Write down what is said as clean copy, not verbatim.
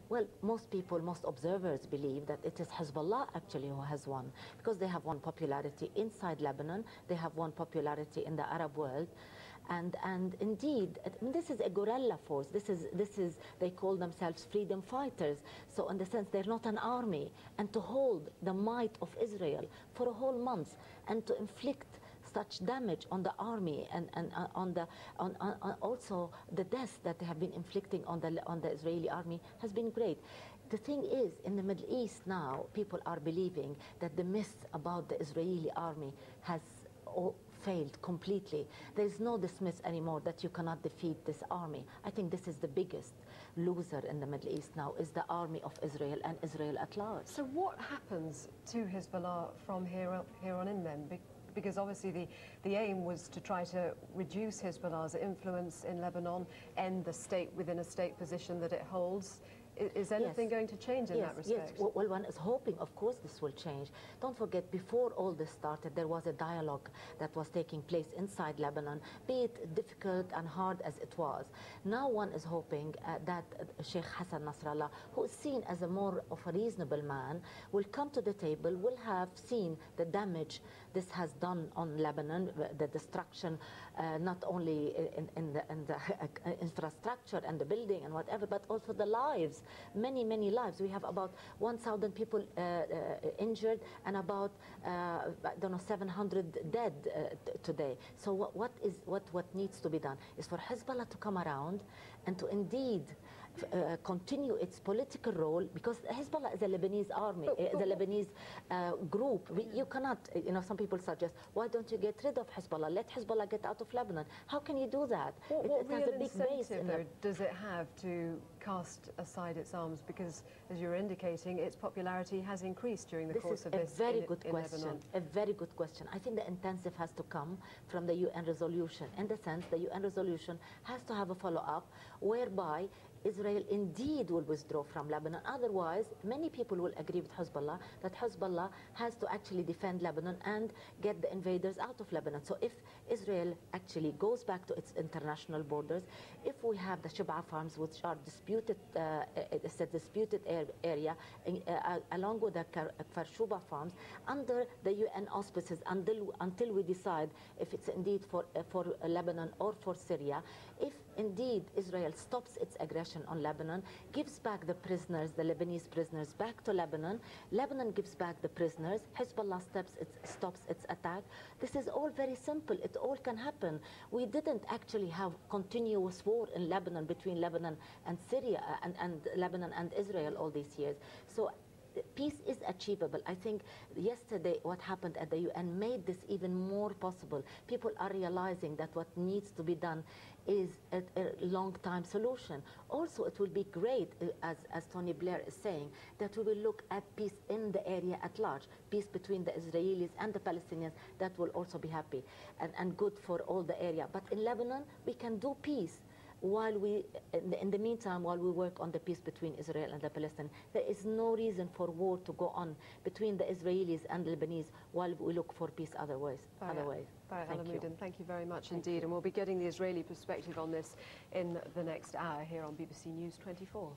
Well, most people, most observers believe that it is Hezbollah actually who has won, because they have won popularity inside Lebanon, they have won popularity in the Arab world, and indeed, this is a guerrilla force. This is they call themselves freedom fighters. So in the sense, they're not an army, and to hold the might of Israel for a whole month and to inflict such damage on the army and on also the deaths that they have been inflicting on the Israeli army has been great. The thing is, in the Middle East now, people are believing that the myth about the Israeli army has failed completely. There is no dismiss anymore that you cannot defeat this army. I think this is the biggest loser in the Middle East now, is the army of Israel and Israel at large. So what happens to Hezbollah from here on in then? Because obviously the aim was to try to reduce Hezbollah's influence in Lebanon, end the state within a state position that it holds. Is anything going to change in that respect? Yes, well, one is hoping, of course, this will change. Don't forget, before all this started, there was a dialogue that was taking place inside Lebanon, be it difficult and hard as it was. Now one is hoping that Sheikh Hassan Nasrallah, who is seen as a more of a reasonable man, will come to the table, will have seen the damage this has done on Lebanon, the destruction, not only in the infrastructure and the building and whatever, but also the lives. Many lives. We have about 1,000 people injured and about I don't know, 700 dead today. So what needs to be done is for Hezbollah to come around and to indeed continue its political role, because Hezbollah is a Lebanese army, is a Lebanese group. You cannot, some people suggest, why don't you get rid of Hezbollah? Let Hezbollah get out of Lebanon. How can you do that? What it has a big base. Though, does it have to cast aside its arms? Because, as you're indicating, its popularity has increased during the course of this. This is a very good question. A very good question. I think the intensive has to come from the UN resolution. In the sense, the UN resolution has to have a follow-up whereby Israel indeed will withdraw from Lebanon. Otherwise, many people will agree with Hezbollah that Hezbollah has to actually defend Lebanon and get the invaders out of Lebanon. So if Israel actually goes back to its international borders, if we have the Shib'a farms, which are disputed, it's a disputed area, along with the Kfar Shuba farms, under the UN auspices, until we decide if it's indeed for Lebanon or for Syria, if indeed Israel stops its aggression on Lebanon, gives back the prisoners, the Lebanese prisoners, back to Lebanon, Lebanon gives back the prisoners, Hezbollah stops its attack. This is all very simple. It all can happen. We didn't actually have continuous war in Lebanon between Lebanon and Syria and Lebanon and Israel all these years. So peace is achievable. I think yesterday what happened at the UN made this even more possible. People are realizing that what needs to be done is a long-time solution. Also, it will be great, as Tony Blair is saying, that we will look at peace in the area at large, peace between the Israelis and the Palestinians. That will also be happy and good for all the area. But in Lebanon, we can do peace while we, in the meantime, while we work on the peace between Israel and the Palestinians. There is no reason for war to go on between the Israelis and the Lebanese while we look for peace otherwise. Baria Alamuddin, thank you very much indeed. And we'll be getting the Israeli perspective on this in the next hour here on BBC News 24.